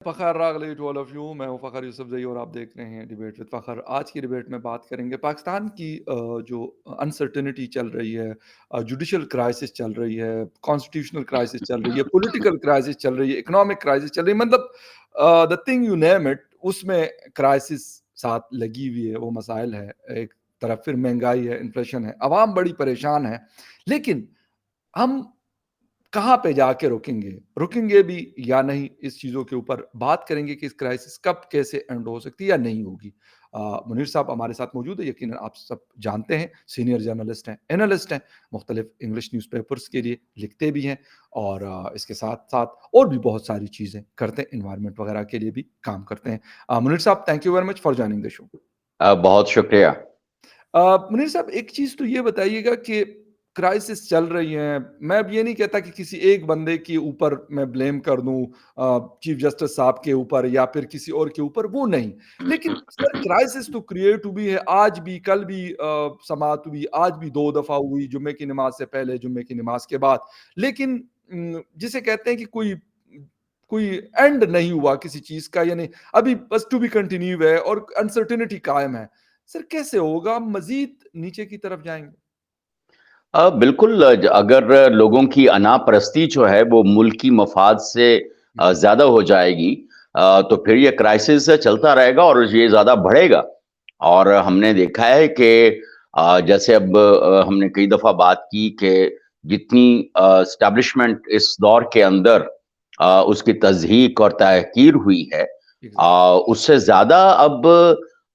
फ़खर रागले to all of you. मैं हूँ फ़खर यूसुफ़ज़ई और आप देख रहे हैं डिबेट विद फ़खर। आज की डिबेट में बात करेंगे पाकिस्तान की जो अनसर्टेनिटी चल रही है, जुडिशियल क्राइसिस चल रही है, कॉन्स्टिट्यूशनल क्राइसिस चल रही है, पॉलिटिकल क्राइसिस चल रही है, इकोनॉमिक क्राइसिस चल रही है, मतलब the thing you name it, उसमें क्राइसिस साथ लगी हुई है, वो मसाइल है। एक तरफ फिर महंगाई है, इन्फ्लेशन है, अवाम बड़ी परेशान है। लेकिन हम कहाँ पे जाके रुकेंगे? रुकेंगे भी या नहीं, इस चीज़ों के ऊपर बात करेंगे कि इस क्राइसिस कब कैसे एंड हो सकती है या नहीं होगी। मुनीर साहब हमारे साथ मौजूद है, यकीनन आप सब जानते हैं, सीनियर जर्नलिस्ट हैं, एनालिस्ट हैं, मुख्तलिफ इंग्लिश न्यूज़पेपर्स के लिए लिखते भी हैं और इसके साथ-साथ और भी बहुत सारी चीज़ें करते हैं, एनवायरनमेंट वगैरह के लिए भी काम करते हैं। मुनीर साहब, thank you very much for joining the show. बहुत शुक्रिया। मुनीर साहब, एक चीज़ तो ये बताइएगा कि क्राइसिस चल रही हैं, मैं अब ये नहीं कहता कि किसी एक बंदे के ऊपर मैं ब्लेम कर दूँ, चीफ जस्टिस साहब के ऊपर या फिर किसी और के ऊपर, वो नहीं। लेकिन सर, क्राइसिस तो क्रिएट हुई है, आज भी, कल भी समाअत हुई, आज भी 2 दफ़ा हुई, जुम्मे की नमाज़ से पहले, जुम्मे की नमाज़ के बाद। लेकिन जिसे कहते हैं कि कोई कोई एंड नहीं हुआ किसी चीज़ का, यानी अभी बस टू बी कंटिन्यू है और अनसर्टेनिटी कायम है। सर, कैसे होगा? हम मज़ीद नीचे की तरफ जाएँगे? बिल्कुल, अगर लोगों की अनापरस्ती जो है वो मुल्क की मफाद से जी, ज़्यादा हो जाएगी, तो फिर ये क्राइसिस चलता रहेगा और ये ज़्यादा बढ़ेगा। और हमने देखा है कि जैसे अब हमने कई दफ़ा बात की कि जितनी एस्टेब्लिशमेंट इस दौर के अंदर उसकी तज़हीक और तहक़ीर हुई है, एग्ज़ैक्ट उससे ज़्यादा अब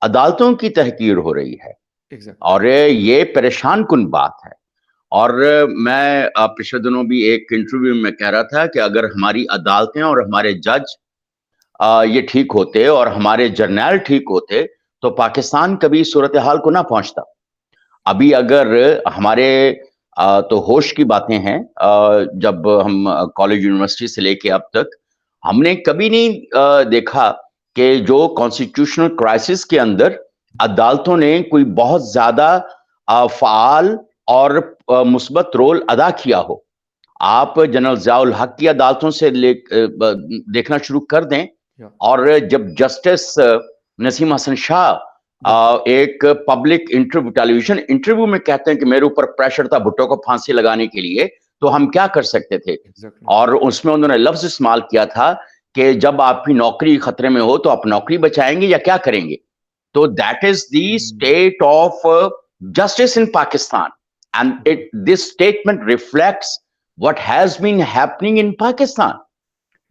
अदालतों की तहक़ीर हो रही है एग्ज़ैक्टली। और ये परेशान-कुन बात है। और मैं पिछले दिनों भी एक इंटरव्यू में कह रहा था कि अगर हमारी अदालतें और हमारे जज ये ठीक होते और हमारे जर्नैल ठीक होते, तो पाकिस्तान कभी इस सूरत हाल को ना पहुँचता। अभी अगर हमारे तो होश की बातें हैं, जब हम कॉलेज यूनिवर्सिटी से लेके अब तक, हमने कभी नहीं देखा कि जो कॉन्स्टिट्यूशनल क्राइसिस के अंदर अदालतों ने कोई बहुत ज़्यादा फ़आल और मुस्बत रोल अदा किया हो। आप जनरल ज़ियाउल हक की अदालतों से देखना शुरू कर दें या और जब जस्टिस नसीम हसन शाह बिल्कुल, एक पब्लिक इंटरव्यू, टेलीविजन इंटरव्यू में कहते हैं कि मेरे ऊपर प्रेशर था भुट्टो को फांसी लगाने के लिए, तो हम क्या कर सकते थे? एग्ज़ैक्टली। और उसमें उन्होंने लफ्ज़ इस्तेमाल किया था कि जब आपकी नौकरी खतरे में हो तो आप नौकरी बचाएँगे या क्या करेंगे? तो that is the hmm, state of justice in Pakistan, and बिल्कुल। this statement reflects what has been happening in Pakistan.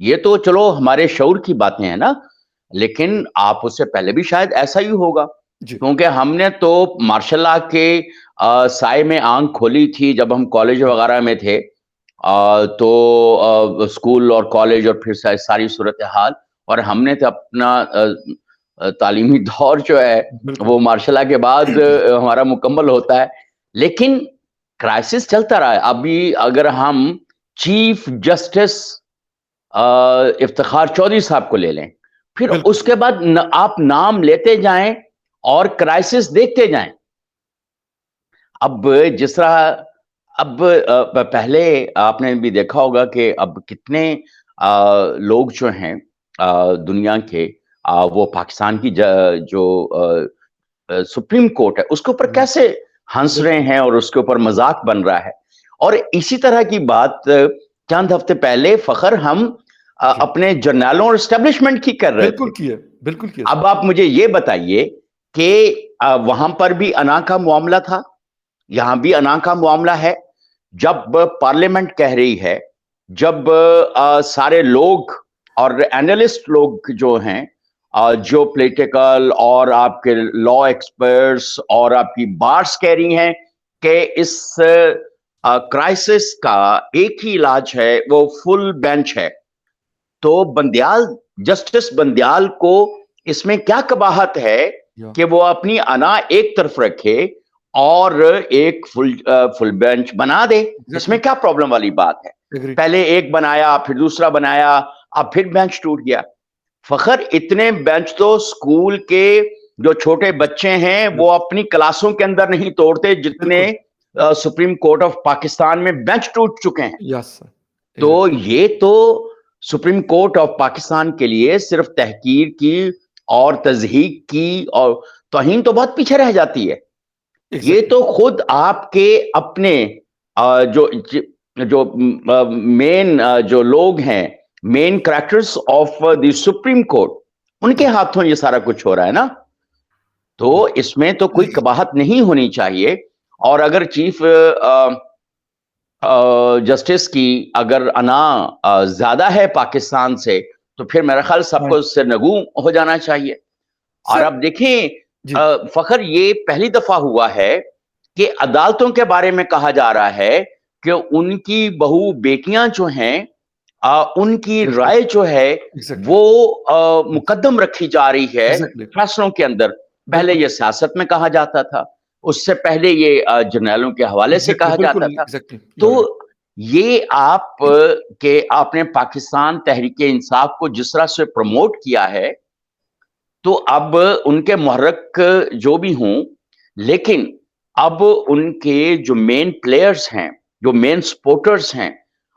ये तो चलो हमारे शऊर की बातें हैं ना, लेकिन आप उससे पहले भी शायद ऐसा ही होगा, जी, क्योंकि हमने तो मार्शल लॉ के साए में आंख खोली थी जब हम कॉलेज हुँ, वगैरह में थे। तो स्कूल और कॉलेज और फिर सारी सूरत हाल, और हमने तो अपना तालीमी दौर जो है बिल्कुल। वो मार्शल लॉ के बाद हमारा मुकम्मल होता है। लेकिन क्राइसिस चलता रहा है। अभी अगर हम चीफ जस्टिस इफ्तिखार चौधरी साहब को ले लें, फिर बिल्कुल, उसके बाद आप नाम लेते जाएं और क्राइसिस देखते जाएं। अब जिस तरह अब पहले आपने भी देखा होगा कि अब कितने लोग जो हैं दुनिया के, वो पाकिस्तान की जो सुप्रीम कोर्ट है उसके ऊपर हुँ, कैसे हंस रहे बिल्कुल, हैं और उसके ऊपर मजाक बन रहा है। और इसी तरह की बात चंद हफ्ते पहले फखर हम जी। अपने जर्नलों और एस्टेब्लिशमेंट की कर रहे थे। बिल्कुल किए सर। अब आप मुझे ये बताइए कि वहां पर भी अना का मामला था, यहां भी अना का मामला है। जब पार्लियामेंट कह रही है, जब सारे लोग और एनालिस्ट लोग जो हैं, जो पॉलिटिकल और आपके लॉ एक्सपर्ट्स और आपकी बार्स कह रही हैं कि इस क्राइसिस का एक ही इलाज है, वो फुल बेंच है, तो बंदयाल, जस्टिस बंदयाल को इसमें क्या कबाहत है या कि वो अपनी अना एक तरफ रखे और एक फुल बेंच बना दे? इसमें एग्ज़ैक्टली, क्या प्रॉब्लम वाली बात है? एग्री। पहले एक बनाया, फिर दूसरा बनाया, अब फिर बेंच टूट गया। फखर, इतने बेंच तो स्कूल के जो छोटे बच्चे हैं वो बिल्कुल, अपनी क्लासों के अंदर नहीं तोड़ते, जितने बिल्कुल। सुप्रीम कोर्ट ऑफ पाकिस्तान में बेंच टूट चुके हैं। यस सर, तो एग्ज़ैक्टली। ये तो सुप्रीम कोर्ट ऑफ पाकिस्तान के लिए सिर्फ तहकीर की और तज़हीक की और तौहीन तो बहुत पीछे रह जाती है। ये एग्ज़ैक्टली। तो खुद आपके अपने जो जो मेन जो लोग हैं, main characters of the supreme court, उनके जी, हाथों ये सारा कुछ हो रहा है ना। तो बिल्कुल। इसमें तो कोई कबाहत नहीं होनी चाहिए। और अगर चीफ जस्टिस की अगर अना ज्यादा है पाकिस्तान से, तो फिर मेरा ख्याल हाँ, सबको उससे नगू हो जाना चाहिए। और सर अब देखें, जी, फखर, ये पहली दफा हुआ है कि अदालतों के बारे में कहा जा रहा है कि उनकी बहू बेटियां जो हैं, उनकी बिल्कुल, राय जो है एग्ज़ैक्टली, वो यस, मुकद्दम रखी जा रही है एग्ज़ैक्टली, फैसलों के अंदर। पहले बिल्कुल, ये सियासत में कहा जाता था, उससे पहले ये जर्नैलों के हवाले से एग्ज़ैक्टली, कहा जाता बिल्कुल, था। एग्ज़ैक्टली, यू तो आर राइट। ये आप के आपने पाकिस्तान तहरीक इंसाफ को जिस तरह से प्रमोट किया है, तो अब उनके मुहर्रिक जो भी हों, लेकिन अब उनके जो मेन प्लेयर्स हैं, जो मेन सपोर्टर्स हैं,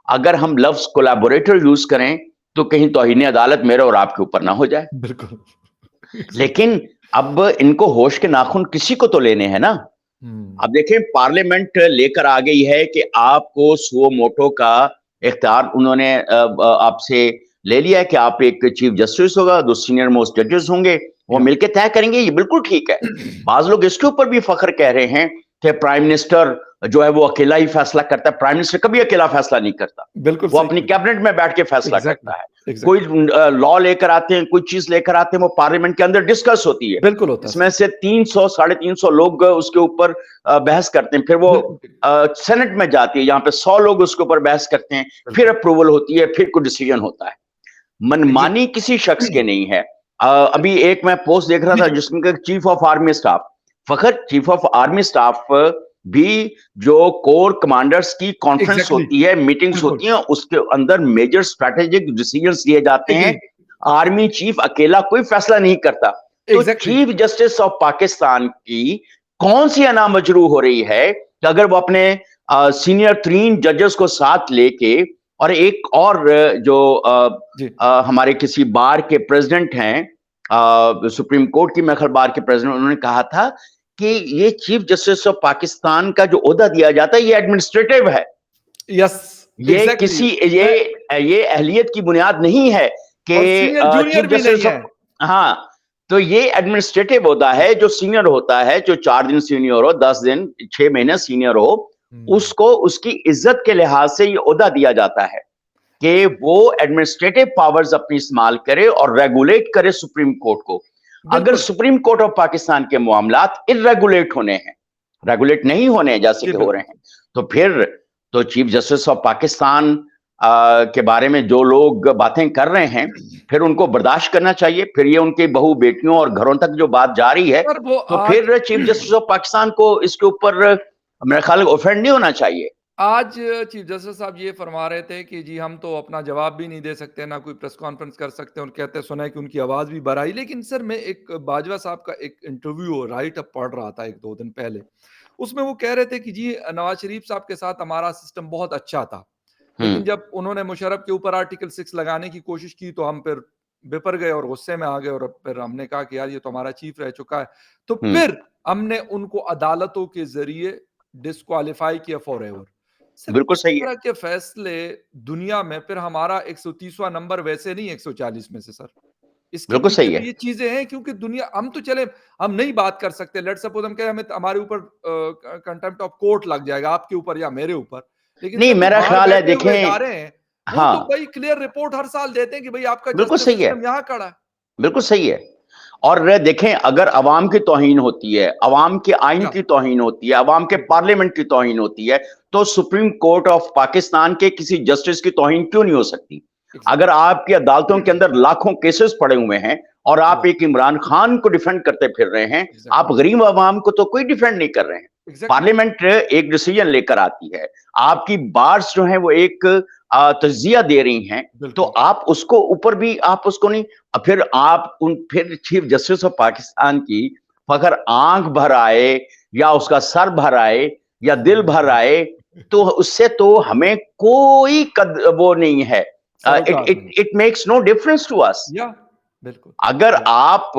अगर हम लफ्ज कोलैबोरेटर यूज करें, तो कहीं तौहीन अदालत मेरे और आपके ऊपर ना हो जाए। बिल्कुल, एग्ज़ैक्टली, लेकिन अब इनको होश के नाखून किसी को तो लेने हैं ना। हुँ, अब देखें, पार्लियामेंट लेकर आ गई है कि आपको सुओ मोटो का इख्तियार उन्होंने आपसे ले लिया है कि आप एक चीफ जस्टिस होगा, दो सीनियर मोस्ट जजेस होंगे, वो या मिलकर तय करेंगे। ये बिल्कुल ठीक है। बाज लोग इसके ऊपर भी फख्र कह रहे हैं कि प्राइम मिनिस्टर जो है वो अकेला ही फैसला करता है। प्राइम मिनिस्टर कभी अकेला फैसला नहीं करता, बिल्कुल वो सही अपनी कह रहे कैबिनेट में बैठ के हैं, फैसला एग्ज़ैक्टली, करता है। कोई एग्ज़ैक्टली, लॉ लेकर आते हैं, कोई चीज लेकर आते हैं, वो पार्लियामेंट के अंदर डिस्कस होती है। बिल्कुल होता है इसमें सर, से 300 350 लोग उसके ऊपर बहस करते हैं, फिर वो बिल्कुल, सेनेट में जाती है, यहाँ पे 100 लोग उसके ऊपर बहस करते हैं, फिर बिल्कुल, अप्रूवल होती है, फिर कोई डिसीजन होता है। मनमानी किसी शख्स के एग्ज़ैक्ट नहीं है। अभी एक मैं पोस्ट देख रहा जी, था जी, जिसमें chief of army staff, Fakhar, chief of army staff भी जो कोर कमांडर्स की कॉन्फ्रेंस एग्ज़ैक्टली, होती है, मीटिंग्स बिल्कुल, होती हैं, उसके अंदर मेजर स्ट्रेटेजिक डिसीजंस लिए जाते एग्री, हैं। आर्मी चीफ अकेला कोई फैसला नहीं करता। तो exactly, chief justice of Pakistan की कौन सी अना मजरू हो रही है कि अगर वो अपने सीनियर 3 जजेस को साथ लेके और एक और जी, हमारे किसी बार के प्रेसिडेंट हैं, सुप्रीम कोर्ट की मेखल बार के प्रेसिडेंट, उन्होंने कहा था कि ये चीफ जस्टिस ऑफ पाकिस्तान का जो ओहदा दिया जाता है ये एडमिनिस्ट्रेटिव है। यस, ये एग्ज़ैक्टली, किसी मैं ये अहलियत की बुनियाद नहीं है कि और सीनियर चीफ जूनियर भी नहीं जस्टिस है, ऑफ, हाँ, तो ये एडमिनिस्ट्रेटिव होता है। जो सीनियर होता है, जो 4 दिन सीनियर हो, 10 दिन, 6 महीने सीनियर हो, हुँ, उसको उसकी इज्जत के लिहाज से ये ओहदा दिया जाता है कि वो एडमिनिस्ट्रेटिव पावर्स अपनी इस्तेमाल करे और रेगुलेट करे सुप्रीम कोर्ट को। अगर बिल्कुल, सुप्रीम कोर्ट ऑफ पाकिस्तान के मामलात इरेगुलेट होने हैं, रेगुलेट नहीं होने हैं जैसे जी, कि हो रहे बिल्कुल, हैं, तो फिर तो चीफ जस्टिस ऑफ पाकिस्तान के बारे में जो लोग बातें कर रहे हैं, फिर उनको बर्दाश्त करना चाहिए। फिर ये उनकी बहू बेटियों और घरों तक जो बात जा रही है, सर वो तो आज फिर चीफ जस्टिस ऑफ पाकिस्तान को इसके ऊपर मेरे ख्याल ऑफेंड नहीं होना चाहिए। आज चीफ जस्टिस साहब ये फरमा रहे थे कि जी हम तो अपना जवाब भी नहीं दे सकते, ना कोई प्रेस कॉन्फ्रेंस कर सकते हैं और कहते सुना है कि उनकी आवाज़ भी बाहर आई। लेकिन सर मैं एक बाजवा साहब का एक इंटरव्यू राइट अप पढ़ रहा था 1-2 दिन पहले। उसमें वो कह रहे थे कि जी नवाज़ शरीफ साहब के साथ हमारा सिस्टम बहुत अच्छा था। लेकिन हम्म। जब उन्होंने मुशर्रफ के ऊपर आर्टिकल 6 लगाने की कोशिश की तो हम फिर बिपर गए और गुस्से में आ गए और फिर हमने कहा कि यार ये तो हमारा चीफ रह चुका है। तो हम्म। फिर हमने उनको अदालतों के ज़रिए डिस्क्वालीफाई किया फॉरएवर। सर बिल्कुल इस सही है। तरह के फैसले दुनिया में फिर हमारा 130वां नंबर वैसे नहीं 140 में से सर। इसके बिल्कुल पीछे सही तो है। ये चीज़ें हैं क्योंकि दुनिया हम तो चले हम नहीं बात कर सकते। लेट्स सपोज़ हम कहें हमें हमारे ऊपर कंटेम्प्ट ऑफ कोर्ट लग जाएगा आपके ऊपर या मेरे ऊपर। लेकिन नहीं, सर जो मेरा बाहर ख्याल है, बैठे हुए देखें, इदारे हैं, वो तो हाँ, भाई क्लियर रिपोर्ट हर साल देते हैं कि भाई आपका बिल्कुल जस्टिस सही है, सिस्टम यहाँ खड़ा है। बिल्कुल सही है। और देखें, अगर अवाम की तौहीन होती है, अवाम के आइन या की तौहीन होती है, अवाम के बिल्कुल, पार्लियामेंट की तौहीन होती है, तो सुप्रीम कोर्ट ऑफ पाकिस्तान के किसी जस्टिस की तौहीन क्यों नहीं हो सकती? अगर एग्ज़ैक्टली आपकी अदालतों के अंदर लाखों केसेस पड़े हुए हैं और आप या एक इमरान खान को डिफेंड करते फिर रहे हैं, आप एग्ज़ैक्टली, गरीब अवाम को तो कोई डिफेंड नहीं कर रहे हैं। एग्ज़ैक्टली पार्लियामेंट एक डिसीजन लेकर आती है, आपकी बार्स जो है वो एक तजिया दे रही हैं, तो बिल्कुल, आप उसको ऊपर भी आप उसको नहीं, फिर आप उन फिर चीफ जस्टिस ऑफ पाकिस्तान की अगर आंख भर आए या उसका सर भर आए या दिल भर आए, तो उससे तो हमें कोई वो नहीं है, सरोकार नहीं। It makes no difference to us. या बिल्कुल। अगर या आप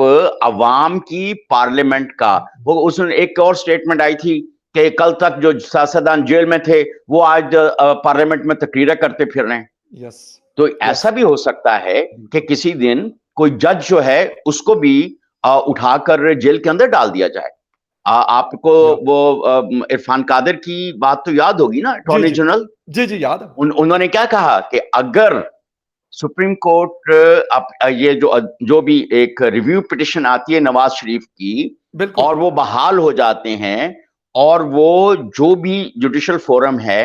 अवाम की पार्लियामेंट का, वो उसमें एक और स्टेटमेंट आई थी कि कल तक जो सियासतदान जेल में थे वो आज पार्लियामेंट में तकरीरें करते फिर रहे हैं। यस, तो ऐसा यस, भी हो सकता है कि बिल्कुल। किसी दिन कोई जज जो है उसको भी उठाकर जेल के अंदर डाल दिया जाए। आपको या वो इरफान कादिर की बात तो याद होगी ना, जी, अटॉर्नी जी। जनरल। जी, जी, याद है। उन्होंने क्या कहा कि अगर सुप्रीम कोर्ट ये जो भी एक रिव्यू पिटिशन आती है नवाज शरीफ की बिल्कुल, और वो बहाल हो जाते हैं, और वो जो भी जुडिशल फोरम है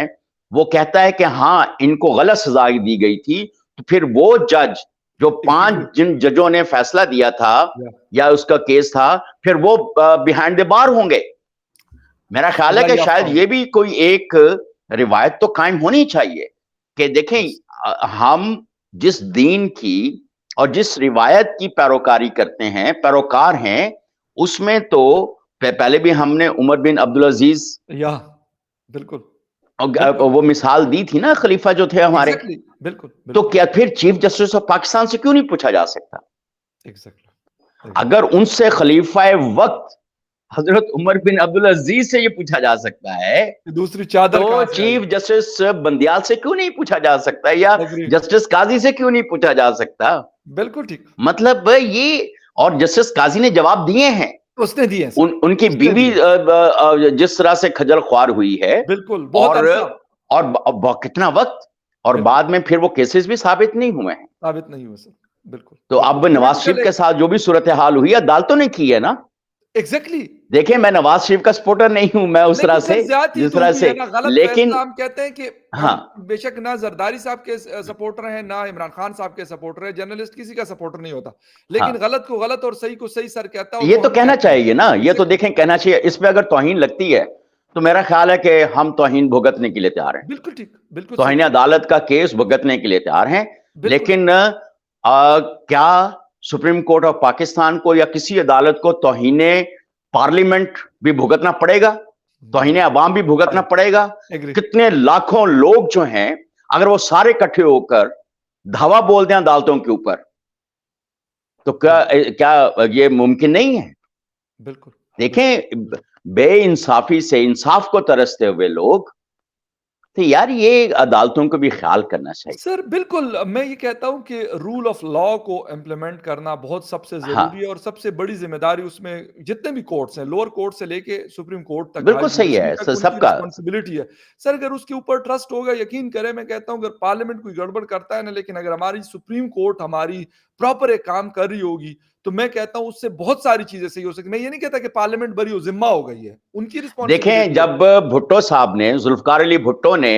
वो कहता है कि हाँ इनको गलत सजा दी गई थी, तो फिर वो जज जो एग्ज़ैक्टली। 5 जिन जजों ने फैसला दिया था या या उसका केस था, फिर वो बिहाइंड द बार होंगे। मेरा ख्याल है सज़ा कि याफ्ता शायद होंगे। ये भी कोई एक रिवायत तो कायम होनी चाहिए कि देखें, यस, हम जिस दीन की और जिस रिवायत की पैरोकारी करते हैं, पैरोकार हैं, उसमें तो पहले भी हमने उमर बिन अब्दुल अजीज या बिल्कुल, बिल्कुल। वो मिसाल दी थी ना, खलीफा जो थे हमारे। एग्ज़ैक्टली, बिल्कुल, तो बिल्कुल। क्या फिर चीफ जस्टिस ऑफ पाकिस्तान से क्यों नहीं पूछा जा सकता? एग्ज़ैक्टली, अगर एग्ज़ैक्टली। उनसे खलीफा वक्त हजरत उमर बिन अब्दुल अजीज से ये पूछा जा सकता है, कि दूसरी चादर तो कहाँ से आई? चीफ जस्टिस बंदियाल से क्यों नहीं पूछा जा सकता, या एग्री। जस्टिस काजी से क्यों नहीं पूछा जा सकता? बिल्कुल ठीक। मतलब ये, और जस्टिस काजी ने जवाब दिए हैं। उसने दिए हैं सर, उनकी उसने बीवी दिए। जिस तरह से खजल ख्वार हुई है, बिल्कुल, बहुत और अरसा कितना वक्त, और बिल्कुल, बाद में फिर वो केसेस भी साबित नहीं हुए हैं। साबित नहीं हुए सर। बिल्कुल, तो बिल्कुल। अब नवाज पॉलिटिकल शरीफ के एक साथ जो भी सूरत हाल हुई, अदालतों ने की है ना। एग्ज़ैक्टली। देखिए, मैं नवाज शरीफ का सपोर्टर नहीं हूं, मैं उस तरह लेकिन से, सर ज़्यादती जिस तो तरह हुई से, है ना, गलत लेकिन फैसला हम कहते हैं कि हम हाँ, बेशक ना ज़रदारी साहब के सपोर्टर हैं, ना इमरान खान साहब के सपोर्टर हैं, जर्नलिस्ट किसी का सपोर्टर नहीं होता। लेकिन हाँ, गलत को गलत और सही को सही सर कहता है और ये वो तो हम कहना कहते हैं। चाहिए ना, ये तो एग्ज़ैक्टली, देखें कहना चाहिए। इसमें अगर तौहीन लगती है तो मेरा ख्याल है कि हम तौहीन भुगतने के लिए तैयार हैं, बिल्कुल ठीक, बिल्कुल सही। तौहीन अदालत का केस भुगतने के लिए तैयार हैं। बिल्कुल सही। लेकिन क्या सुप्रीम कोर्ट ऑफ पाकिस्तान को या किसी अदालत को तौहीन पार्लियामेंट भी भुगतना पड़ेगा, तौहीन नहीं, अवाम भी भुगतना नहीं, पड़ेगा? एग्री। कितने लाखों लोग जो हैं, अगर वो सारे इकट्ठे होकर धावा बोल दें अदालतों के ऊपर, तो क्या बिल्कुल, क्या ये मुमकिन नहीं है? बिल्कुल, बिल्कुल, देखें, बेइंसाफी से इंसाफ को तरसते हुए लोग, तो यार ये अदालतों को भी ख्याल करना चाहिए। सर बिल्कुल, मैं ये कहता हूँ कि रूल ऑफ लॉ को इम्प्लीमेंट करना बहुत सबसे हाँ, ज़रूरी है और सबसे बड़ी ज़िम्मेदारी उसमें जितने भी कोर्ट्स हैं, लोअर कोर्ट से लेके सुप्रीम कोर्ट तक, हाई बिल्कुल सही जुडिशरी है, तक उनकी सबका। रिस्पॉन्सिबिलिटी है। सर अगर उसके ऊपर ट्रस्ट होगा, यकीन करें मैं कहता हूँ अगर पार्लियामेंट कोई गड़बड़ करता है ना, लेकिन अगर हमारी सुप्रीम कोर्ट हमारी प्रॉपर एक काम कर रही होगी, तो मैं कहता हूँ उससे बहुत सारी चीज़ें सही हो सकती हैं। मैं ये नहीं कहता कि पार्लियामेंट बरी हो, ज़िम्मा हो गई है, उनकी देखें, रिस्पॉन्सिबिलिटी है। जब भुट्टो साहब ने, जुल्फकार अली भुट्टो ने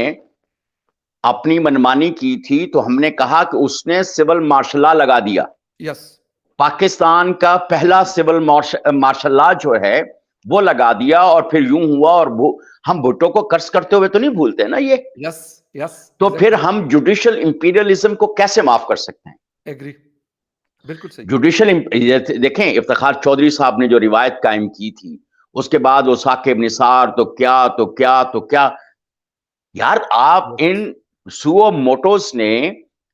अपनी मनमानी की थी, तो हमने कहा कि उसने सिविल मार्शल लॉ लगा दिया। यस, पाकिस्तान का पहला सिविल मार्शल लॉ जो है वो लगा दिया, और फिर यूं हुआ, और हम भुट्टो को कर्ज करते हुए तो नहीं भूलते ना ये। यस, यस, तो फिर एग्ज़ैक्टली, हम जुडिशियल इंपीरियलिज्म को कैसे माफ कर सकते हैं? एग्री, बिल्कुल सही। जुडिशियल, देखें, इफ्तिखार चौधरी साहब ने जो रिवायत कायम की थी, उसके बाद वो साकिब निसार, तो क्या तो क्या तो क्या। यार, आप यस, इन सुओ मोटोस ने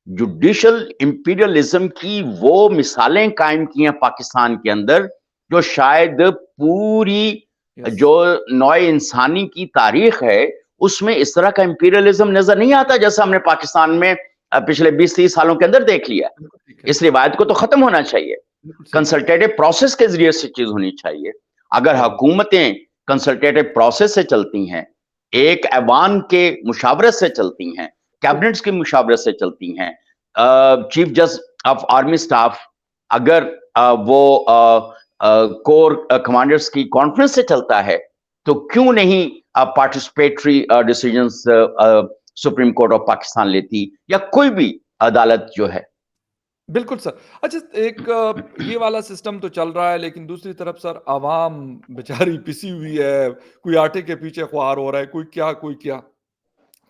जुडिशियल इंपीरियलिज्म की वो मिसालें कायम की हैं पाकिस्तान के अंदर, जो शायद पूरी यस, जो नौ इंसानी की तारीख है उसमें इस तरह का इंपीरियलिज्म नजर नहीं आता, जैसा हमने पाकिस्तान में पिछले 20-30 सालों के अंदर देख लिया। बिल्कुल ठीक है। इस रिवायत को तो खत्म होना चाहिए। बिल्कुल सही कहा। कंसल्टेटिव प्रोसेस के जरिए से चीज होनी चाहिए। अगर एग्री, हुकूमतें कंसल्टेटिव प्रोसेस से चलती हैं, एक ऐवान के मुशावरत से चलती हैं, कैबिनेट्स की मुशावरत से चलती हैं, चीफ जज ऑफ आर्मी स्टाफ अगर वो कोर कमांडर्स की कॉन्फ्रेंस से चलता है, तो क्यों नहीं participatory decisions supreme court of Pakistan लेती, या कोई भी अदालत जो है। बिल्कुल सर। अच्छा एक ये वाला सिस्टम तो चल रहा है लेकिन दूसरी तरफ सर आवाम बेचारी पिसी हुई है, कोई आटे के पीछे ख्वार हो रहा है, कोई क्या, कोई क्या।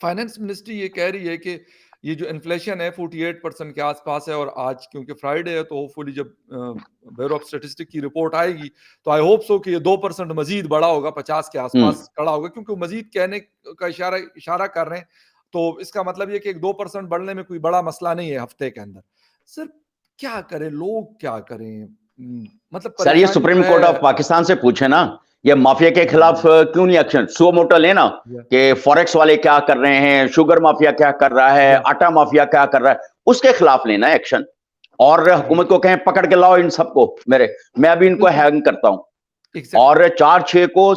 फाइनेंस मिनिस्ट्री ये कह रही है कि ये जो इन्फ्लेशन है 48% के आसपास है और आज क्योंकि फ्राइडे है तो होपफुली जब ब्यूरो ऑफ स्टैटिस्टिक्स की रिपोर्ट आएगी तो आई होप सो कि ये 2% मजीद बड़ा होगा, 50 के हम्म। आसपास खड़ा होगा क्योंकि वो मजीद कहने का इशारा इशारा कर रहे हैं। तो इसका मतलब ये कि एक 2% बढ़ने में कोई बड़ा मसला नहीं है हफ्ते के अंदर। सर क्या करें, लोग क्या करें? मतलब सर ये परेशानी सुप्रीम तो कोर्ट है। ऑफ पाकिस्तान से पूछे ना, ये माफिया के खिलाफ क्यों नहीं एक्शन? सो मोटो लेना या, कि फॉरेक्स वाले क्या कर रहे हैं, शुगर माफिया क्या कर रहा है, या, आटा माफिया क्या कर रहा है, उसके खिलाफ लेना एक्शन। और राइट, हुकूमत को कहें पकड़ के लाओ इन सबको, मैं अभी इनको बिल्कुल, हैंग करता हूं। एग्जैक्टली, और 4-6 को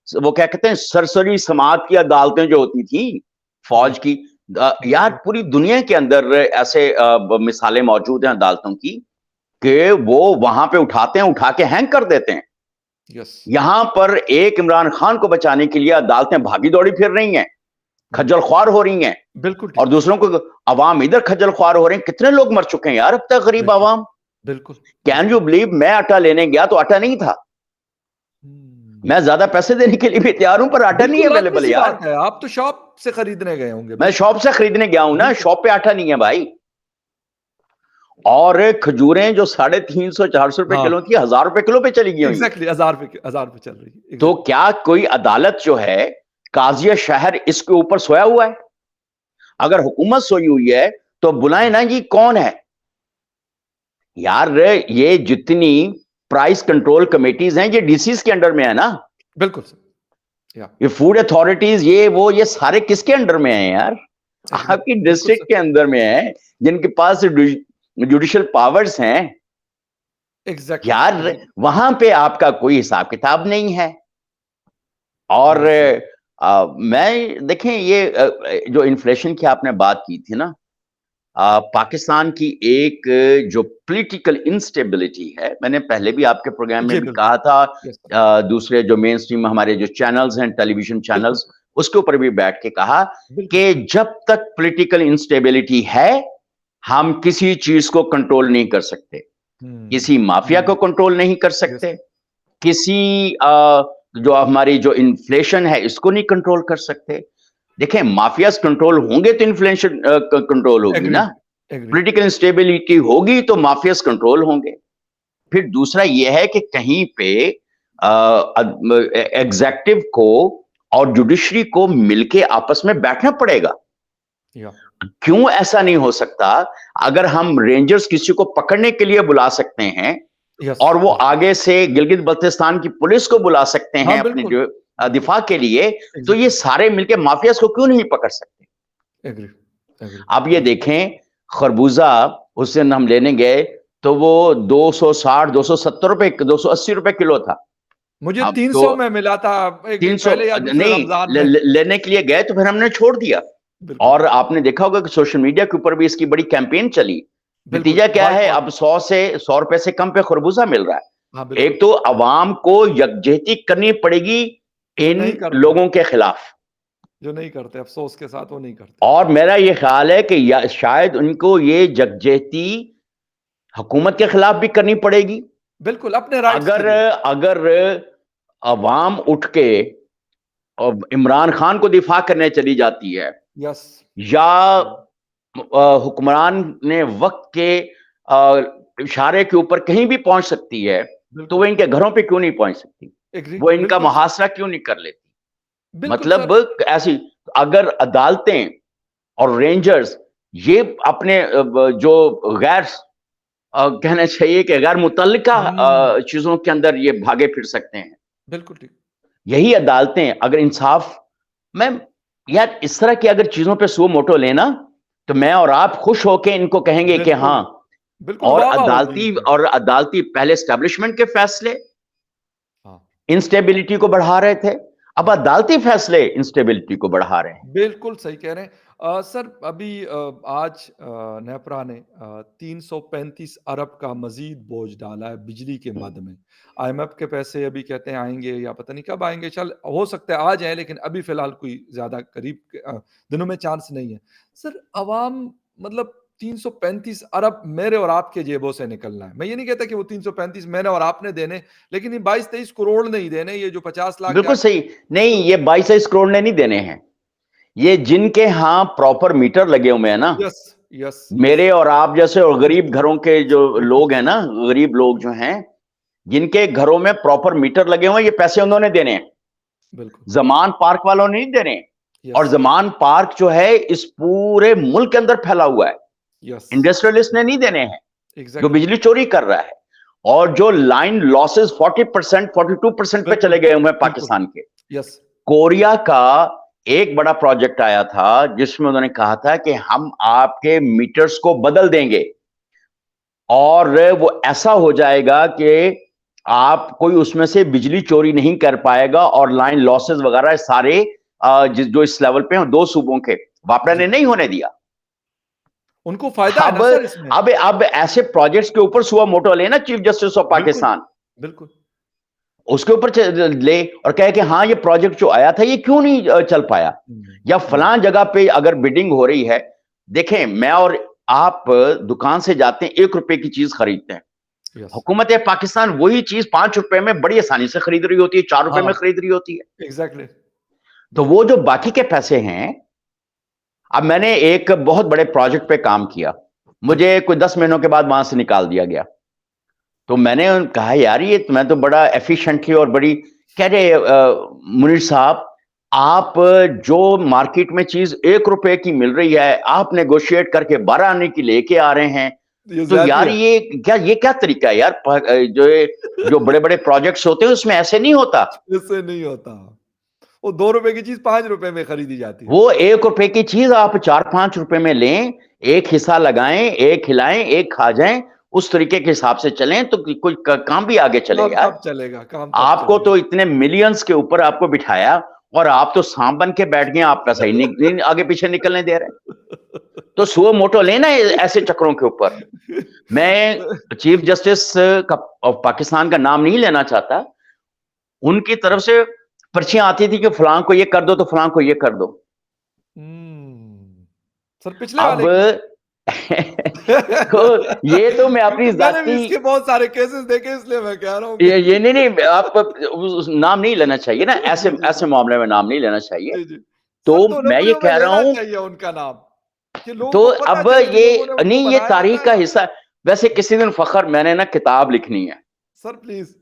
वो क्या कहते हैं, सरसरी समाज की अदालतें जो होती थी या, फौज की, यार बिल्कुल, पूरी दुनिया के अंदर ऐसे मिसालें मौजूद हैं अदालतों की, कि वो वहां पे उठाते हैं, उठा के हैंग कर देते हैं। यस, यहां पर एक इमरान खान को बचाने के लिए अदालतें भागी दौड़ी फिर रही हैं, खज्जल ख्वार हो रही हैं, बिल्कुल और ठीक, दूसरों को अवाम इधर खज्जल ख्वार हो रहे हैं। कितने लोग मर चुके हैं यार अब तक, गरीब बिल्कुल, आवाम। बिल्कुल, कैन यू बिल्कुल। बिलीव, मैं आटा लेने गया तो आटा नहीं था। हुँ। मैं ज्यादा पैसे देने के लिए भी तैयार हूं, पर आटा नहीं बिल्कुल, अवेलेबल ऑब्वियस-सी यार। बात है, आप तो शॉप से खरीदने गए होंगे, मैं बिल्कुल, शॉप से खरीदने गया हूं ना, बिल्कुल, शॉप पे आटा नहीं है भाई। और खजूरें जो 350-400 रुपए हाँ, किलो थी, 1000 रुपए किलो पे चली गई हुई। एग्ज़ैक्टली ₹1000 चल रही है, तो एग्ज़ैक्टली। क्या कोई अदालत जो है, काजिया शहर इसके ऊपर सोया हुआ है? अगर हुकूमत सोई हुई है तो बुलाए ना जी, कौन है यार? ये जितनी प्राइस कंट्रोल कमेटीज हैं, ये डीसीज के अंडर में है ना। बिल्कुल सर, या ये फूड अथॉरिटीज, ये सारे किसके अंडर में हैं यार? एग्री, आपकी बिल्कुल डिस्ट्रिक्ट सर, के अंदर में है, जिनके पास जुडिशियल पावर्स हैं एग्ज़ैक्टली, यार। एग्री, वहां पे आपका कोई हिसाब किताब नहीं है। और यस सर, मैं देखें, ये जो इन्फ्लेशन की आपने बात की थी ना, पाकिस्तान की एक जो पॉलिटिकल इंस्टेबिलिटी है, मैंने पहले भी आपके प्रोग्राम में जी भी बिल्कुल, कहा था, यस सर, दूसरे जो मेन स्ट्रीम हमारे जो चैनल्स हैं, टेलीविजन बिल्कुल चैनल्स, सर, उसके ऊपर भी बैठ के कहा बिल्कुल, कि जब तक पॉलिटिकल इंस्टेबिलिटी है, हम किसी चीज को कंट्रोल नहीं कर सकते, किसी माफिया को कंट्रोल नहीं कर यस सकते, सर, किसी जो हमारी जो इन्फ्लेशन है इसको नहीं कंट्रोल कर सकते। देखें, माफियाज कंट्रोल होंगे तो इन्फ्लेशन कंट्रोल होगी एग्री, ना, एग्री, पॉलिटिकल इंस्टेबिलिटी होगी तो माफियाज कंट्रोल होंगे। फिर दूसरा यह है कि कहीं पे एग्जेक्टिव को और जुडिशरी को मिलके आपस में बैठना पड़ेगा। या, क्यों ऐसा नहीं हो सकता? अगर हम रेंजर्स किसी को पकड़ने के लिए बुला सकते हैं, यस, और वो यस, आगे से गिलगित बल्तिस्तान की पुलिस को बुला सकते हाँ, हैं अपने बिल्कुल, जो बिल्कुल, दिफा के लिए, तो ये एग्ज़ैक्टली, सारे मिलके माफियाज को क्यों नहीं पकड़ सकते? एग्री, एग्री, आप ये बिल्कुल। देखें, खरबूजा उस दिन हम लेने गए तो वो 260, 270 रुपए, 280 रुपए किलो था। मुझे अब तो 300 में मिला था 1 दिन 300 पहले या दूसरे नहीं, रमज़ान में। लेने के लिए गए तो फिर हमने छोड़ दिया। बिल्कुल, और आपने देखा होगा कि सोशल मीडिया के ऊपर भी इसकी बड़ी कैंपेन चली। बिल्कुल, नतीजा क्या है? बॉयकॉट, अब 100 रुपए से कम पे खरबूजा मिल रहा हाँ, है। बिल्कुल, एक तो अवाम को यकजहती करनी पड़ेगी जो इन नहीं करते हैं, लोगों के खिलाफ। जो नहीं करते, अफ़सोस के साथ वो नहीं करते। और मेरा ये ख्याल है कि शायद उनको ये यकजहती हुकूमत के खिलाफ भी करनी पड़ेगी। बिल्कुल, अपने राइट्स के अगर लिए। अगर अवाम उठ के और इमरान खान को दिफा करने चली जाती है, यस, या हुक्मरान ने वक्त के इशारे के ऊपर कहीं भी पहुंच सकती है, तो वो बिल्कुल, इनके घरों पे क्यों नहीं पहुंच सकती? एग्री, वो इनका बिल्कुल सर, मुहासरा क्यों नहीं कर लेती? बिल्कुल मतलब सर, ऐसी, अगर अदालतें और रेंजर्स ये अपने जो गैर कहना चाहिए कि गैर मुतल्लिका हुँ, चीजों के अंदर ये भागे फिर सकते हैं, बिल्कुल ठीक, यही अदालतें अगर इंसाफ मैं यार इस तरह की अगर चीजों पे सो मोटो लेना, तो मैं और आप खुश होके इनको कहेंगे कि बिल्कुल, हाँ। बिल्कुल और वाह-वाह होगी अदालती इनकी। और अदालती पहले एस्टेब्लिशमेंट के फैसले हाँ, इंस्टेबिलिटी को बढ़ा रहे थे, अब या अदालती फैसले इंस्टेबिलिटी को बढ़ा रहे हैं। बिल्कुल सही कह रहे हैं। सर अभी आज नेपरा ने 335 अरब का मज़ीद बोझ डाला है बिजली के मद में। आईएमएफ के पैसे अभी कहते हैं आएँगे या पता नहीं कब आएँगे, चल हो सकता है आ जाएँ लेकिन अभी फ़िलहाल कोई ज़्यादा करीब के दिनों में चांस नहीं है। सर अवाम मतलब 335 अरब मेरे और आपके जेबों से निकलना है। मैं ये नहीं कहता कि वो 335 मैंने और आपने देने, लेकिन ये 22-23 करोड़ नहीं देने, ये जो 50 लाख या बिल्कुल सही। नहीं, ये 22-23 करोड़ ने नहीं देने हैं। ये जिनके यहाँ प्रॉपर मीटर लगे हुए हैं ना, यस, यस, यस। मेरे और आप जैसे और गरीब बिल्कुल, घरों के जो बिल्कुल लोग सही। हैं ना, गरीब लोग जो हैं, जिनके घरों में प्रॉपर मीटर लगे हुए हैं, ये पैसे उन्होंने देने हैं। बिल्कुल, जमान पार्क वालों ने नहीं देने। और यस, ज़मान पार्क जो है इस पूरे मुल्क के अंदर फैला हुआ है। यस, इंडस्ट्रियलिस्ट ने नहीं देने हैं, जो एग्ज़ैक्टली, बिजली चोरी कर रहा है। और जो लाइन लॉसेस 40%, 42% पे बिल्कुल, चले गए हुए हैं बिल्कुल, पाकिस्तान के। यस, कोरिया का एक बड़ा प्रोजेक्ट आया था जिसमें उन्होंने कहा था कि हम आपके मीटर्स को बदल देंगे और वो ऐसा हो जाएगा कि आप कोई उसमें से बिजली चोरी नहीं कर पाएगा और लाइन लॉसेस वगैरह सारे जो इस लेवल पे हैं 2 सूबों के, वापडा जी। ने नहीं होने दिया। उनको फ़ायदा है अब ना सर इसमें। अब ऐसे प्रोजेक्ट्स के ऊपर सुओ मोटो लेना चीफ जस्टिस ऑफ बिल्कुल, पाकिस्तान, बिल्कुल, उसके ऊपर ले और कहे कि हाँ ये प्रोजेक्ट जो आया था ये क्यों नहीं चल पाया, या जी, फलां जगह पे अगर बिडिंग हो रही है। देखें, मैं और आप दुकान से जाते हैं, 1 रुपए की चीज खरीदते हैं, यस, हुकूमत पाकिस्तान वही चीज 5 रुपए में बड़ी आसानी से खरीद रही होती है, 4 रुपए में हाँ, खरीद रही होती है। एग्ज़ैक्टली, तो वो जो बाकी के पैसे हैं, अब मैंने एक बहुत बड़े प्रोजेक्ट पे काम किया, जी, मुझे कुछ 10 महीनों के बाद वहां से निकाल दिया गया। तो मैंने कहा यार ये मैं तो बड़ा एफिशिएंटली और बड़ी कह रहे मुनीर साहब, आप जो मार्केट में चीज 1 रुपए की मिल रही है आप नेगोशिएट करके 12 आने की लेके आ रहे हैं। तो एग्ज़ैक्टली यार है। ये क्या तरीका है यार, जो बड़े बड़े प्रोजेक्ट्स होते हैं उसमें ऐसे नहीं होता। इससे नहीं होता। वो ₹2 की चीज़ ₹5 में खरीदी जाती है। वो 1 रुपए की चीज आप 4-5 रुपए में लें, एक हिस्सा लगाएं, एक खिलाएं, एक खा जाएं, उस तरीके के हिसाब से चलें तो कोई काम भी आगे चले काम यार। तब चलेगा, काम तब आपको चलेगा। तो इतने मिलियंस के ऊपर आपको बिठाया और आप तो सांप बन के बैठ गए, आप पैसा ही नहीं आगे पीछे निकलने दे रहे। तो सुओ मोटो लेना ऐसे चक्रों के ऊपर। मैं चीफ जस्टिस का ऑफ पाकिस्तान का नाम नहीं लेना चाहता, उनकी तरफ से पर्चियां आती थी कि फलां को ये कर दो तो फलां को ये कर दो। हुँ। सर पिछले अब वाले की तो ये तो मैं अपनी क्योंकि मैंने भी जाती, इसके बहुत सारे केसेस देखे इसलिए मैं कह रहा हूँ कि ये नहीं नहीं आप नाम नहीं लेना चाहिए ना, जी, ऐसे जी, जी। ऐसे मामले में नाम नहीं लेना चाहिए। जी, जी। तो सर, तो मैं ये नौकरियों में कह रहा लेना हूं, चाहिए उनका नाम, कि लोगों तो को पता अब चले कि लोगों ने ये उनको नहीं, ये बनाया तारीख था। का हिस्सा। वैसे किसी दिन फखर मैंने ना किताब लिखनी है, सर प्लीज़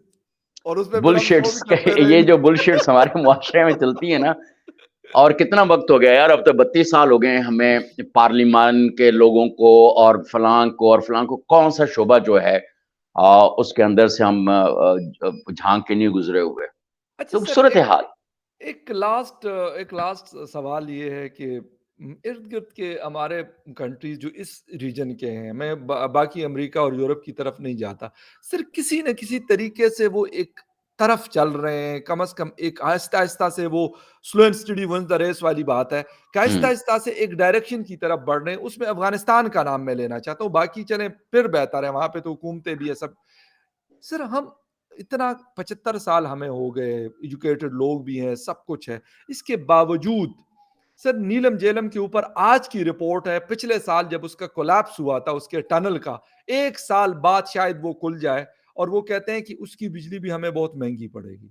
और उसपे फिर हम शो भी बुलशिट्स करते के, ये जो रहेंगे। बुलशिट्स हमारे मुआशरे में चलती है ना। और कितना वक्त हो गया यार, अब तो 32 साल हो गए हैं हमें पार्लियामान के लोगों को और फलां को कौन सा शोभा जो है उसके अंदर से हम झांक के नहीं गुजरे हुए। अच्छा तो सर सूरत हाल। एक लास्ट सवाल ये है कि इर्द-गिर्द के हमारे कंट्रीज़ जो इस रीजन के हैं, मैं बाकी अमेरिका और यूरोप की तरफ नहीं जाता। सिर्फ़ किसी न किसी तरीके से वो एक तरफ चल रहे हैं, कम से कम एक आहिस्ता-आहिस्ता से वो slow and steady wins the race वाली बात है, कि हम्म आहिस्ता-आहिस्ता से एक डायरेक्शन की तरफ बढ़ रहे हैं। उसमें अफ़गानिस्तान का नाम मैं लेना चाहता हूँ, बाकी चलें फिर बेहतर है, वहाँ पे तो हुकूमतें भी है सब। सर हम इतना 75 साल हमें हो गए, एजुकेटेड लोग भी हैं, सब कुछ है। इसके बावजूद सर नीलम झेलम के ऊपर आज की रिपोर्ट है, पिछले साल जब उसका कोलैप्स हुआ था उसके टनल का, 1 साल बाद शायद वो खुल जाए और वो कहते हैं कि उसकी बिजली भी हमें बहुत महँगी पड़ेगी।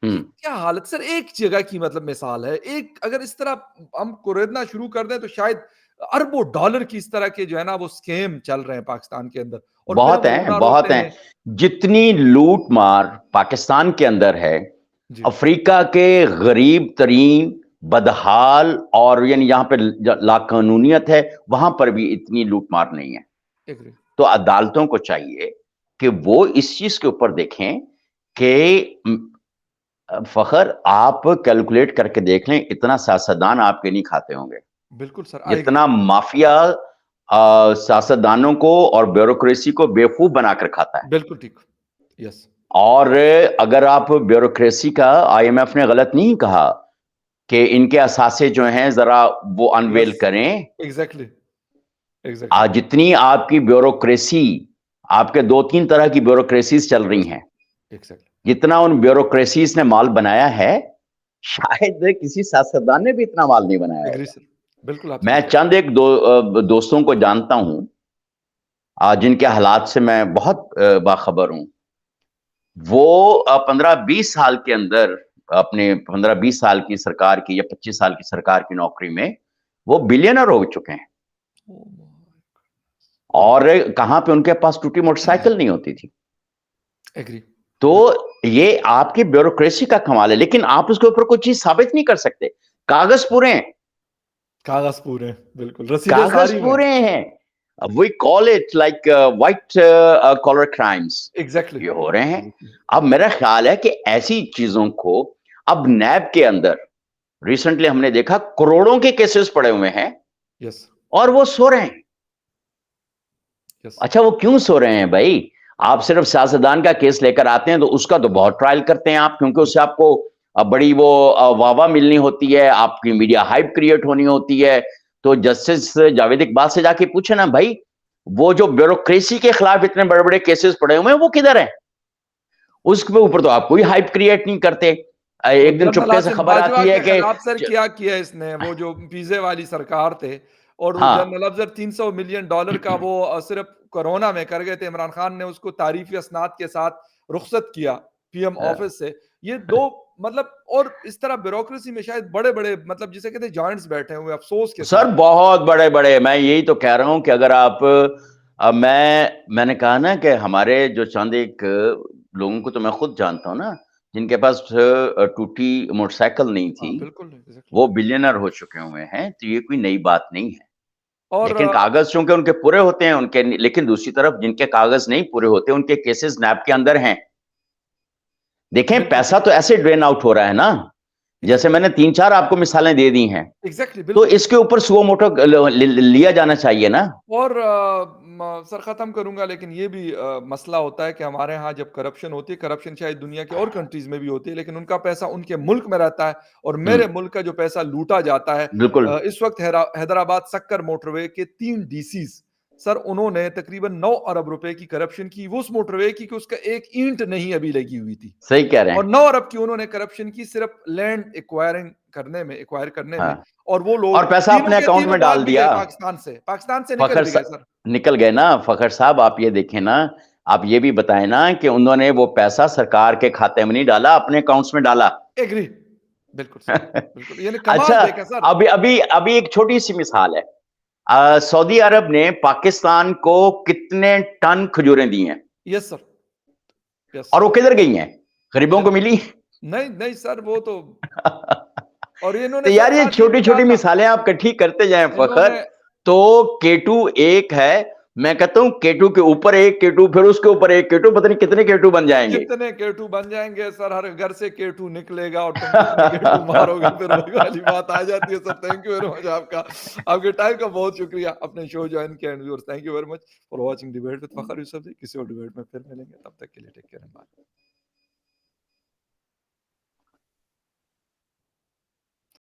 ये हम्म क्या हालत सर एक जगह की मतलब मिसाल है। एक अगर इस तरह हम कुरेदना शुरू कर दें तो शायद अरबों डॉलर की इस तरह के जो है ना वो स्कैम चल रहे हैं पाकिस्तान के अंदर और फिर हम रोना बहुत रोते हैं। हैं। जितनी लूट मार पाकिस्तान के अंदर है, जी, अफ्रीका के गरीब तरीन, बदहाल और यानी यहाँ पे लाकानूनियत है, वहां पर भी इतनी लूट मार नहीं है। एग्री। तो अदालतों को चाहिए कि वो इस चीज के ऊपर देखें कि फखर आप कैलकुलेट करके देख लें, इतना सियासतदान आपके नहीं खाते होंगे बिल्कुल सर, आई एग्री। जितना माफिया सियासतदानों को और ब्यूरोक्रेसी को बेवकूफ बनाकर खाता है। बिल्कुल ठीक। यस, और अगर आप ब्यूरोक्रेसी का, आईएमएफ ने गलत नहीं कहा कि इनके असासे जो हैं जरा वो अनवेल यस, करें। एग्ज़ैक्टली, एग्ज़ैक्टली, जितनी आपकी ब्यूरोक्रेसी, आपके 2-3 तरह की ब्यूरोक्रेसीज चल रही यस, हैं, एग्ज़ैक्टली, जितना उन ब्यूरोक्रेसीज ने माल बनाया है, शायद किसी सियासतदान ने भी इतना माल नहीं बनाया एग्री होगा। सर, बिल्कुल आपसे मैं सहमत। चंद एक दोस्तों को जानता हूं जिनके हालात से मैं बहुत बाखबर हूं। वो 15-20 साल के अंदर, अपने 15-20 साल की सरकार की या 25 साल की सरकार की नौकरी में वो बिलियनर हो चुके हैं। Oh my God! और कहां पे उनके पास टूटी मोटरसाइकिल नहीं होती थी। एग्री, तो बिल्कुल, ये आपकी ब्यूरोक्रेसी का कमाल है, लेकिन आप उसके ऊपर कोई चीज साबित नहीं कर सकते। कागज पूरे हैं, कागज पूरे हैं, बिल्कुल, रसीदें कागज सारी में। पूरे हैं। We call it like white collar crimes exactly, ये हो रहे हैं। एग्ज़ैक्टली। अब मेरा ख्याल है कि ऐसी चीजों को अब नैब के अंदर रिसेंटली हमने देखा करोड़ों के केसेस पड़े हुए हैं यस, और वो सो रहे हैं। यस। अच्छा, वो क्यों सो रहे हैं भाई? आप सिर्फ सियासतदान का केस लेकर आते हैं तो उसका तो बहुत ट्रायल करते हैं आप, क्योंकि उससे आपको बड़ी वो वाहवाह मिलनी होती है, आपकी मीडिया हाइप क्रिएट होनी होती है। तो जस्टिस जावेद इकबाल से जाके पूछे ना भाई, वो जो ब्यूरोक्रेसी के खिलाफ इतने बड़े बड़े केसेस पड़े हुए हैं वो किधर है? उसके ऊपर तो आप कोई हाइप क्रिएट नहीं करते। वो एक दिन जनरल चुपके से हाशिम खबर बाजवा आती है के कि खिलाफ सर क्या किया इसने, वो जो पिज़्ज़े वाली सरकार थे और वो हाँ, जनरल अफ़ज़ल $300 मिलियन का वो सिर्फ़ कोरोना में कर गए थे, इमरान खान ने उसको तारीफ़ी असनाद के साथ रुख़सत किया पीएम ऑफ़िस से। ये 2 मतलब और इस तरह ब्यूरोक्रेसी में शायद बड़े-बड़े मतलब जिसे कहते हैं जायंट्स बैठे हुए हैं अफ़सोस के सर साथ। बहुत बड़े बड़े, मैं यही तो कह रहा हूं कि अगर आप मैंने कहा ना कि हमारे जो चंद एक लोगों को तो मैं खुद जानता हूं ना, जिनके पास टूटी मोटरसाइकिल नहीं हाँ, थी, बिल्कुल, एग्ज़ैक्टली। वो बिलियनर हो चुके हुए हैं, तो ये कोई नई बात नहीं है। और लेकिन कागज चूंकि उनके पूरे होते हैं उनके, लेकिन दूसरी तरफ जिनके कागज नहीं पूरे होते उनके केसेस नैब के अंदर हैं। देखें, बिल्कुल पैसा सही, तो ऐसे ड्रेन आउट हो रहा है ना, जैसे एग्ज़ैक्टली, मैंने 3-4 आपको मिसालें दे दी हैं। एग्ज़ैक्टली, तो बिल्कुल। इसके ऊपर सुओ मोटो लिया जाना चाहिए ना। और सर ख़त्म करूँगा लेकिन ये भी मसला होता है कि हमारे यहाँ जब करप्शन होती है, करप्शन शायद दुनिया के और कंट्रीज़ में भी होती है, लेकिन उनका पैसा उनके मुल्क में रहता है और मेरे हम्म, मुल्क का जो पैसा लूटा जाता है। बिल्कुल इस वक़्त हैदराबाद सक्कर मोटरवे के 3 डीसीज़ सर उन्होंने तकरीबन 9 अरब रुपए की करप्शन की, वो उस मोटरवे की कि उसका एक ईंट नहीं अभी लगी हुई थी। सही कह रहे और हैं। 9 अरब की उन्होंने करप्शन की सिर्फ़ लैंड एक्वायर करने में हाँ, और वो और लोग पैसा तीनों अपने के अकाउंट तीनों में भाग डाल भी गए दिया। पाकिस्तान से निकल फखर भी सा, गए सर। निकल गए ना फखर साहब। आप ये देखें ना, आप ये भी बताएं ना कि उन्होंने वो पैसा सरकार के खाते में नहीं डाला, अपने अकाउंट्स में डाला। एग्री, बिल्कुल सर, बिल्कुल, यानी अच्छा, कमाल देखा सर। अभी अभी अभी एक छोटी सी मिसाल है। सऊदी अरब ने पाकिस्तान को कितने टन खजूरें दी हैं यस सर, यस, और वो किधर गई हैं? गरीबों को बिल्कुल। मिली? नहीं, नहीं सर वो तो और तो इन्होंने सर यार ये साथ ये छोटी भी कहा छोटी था, मिसालें आप इकट्ठी करते जाएं फखर। इन्होंने तो केटू एक है, मैं कहता हूं केटू के ऊपर एक केटू, फिर उसके ऊपर एक केटू, पता नहीं कितने केटू बन जाएंगे। कितने केटू बन जाएँगे सर, हर घर से केटू निकलेगा और तुम कितने केटू मारोगे फिर वही वाली बात आ जाती है sir. Thank you very much आपका, आपके टाइम का बहुत शुक्रिया। अपने शो जॉइन किया and viewers thank you very much for watching debate with Fakhar Yusuf ji. किसी और डिबेट में फिर मिलेंगे, तब तक के लिए टेक केयर एंड बाय।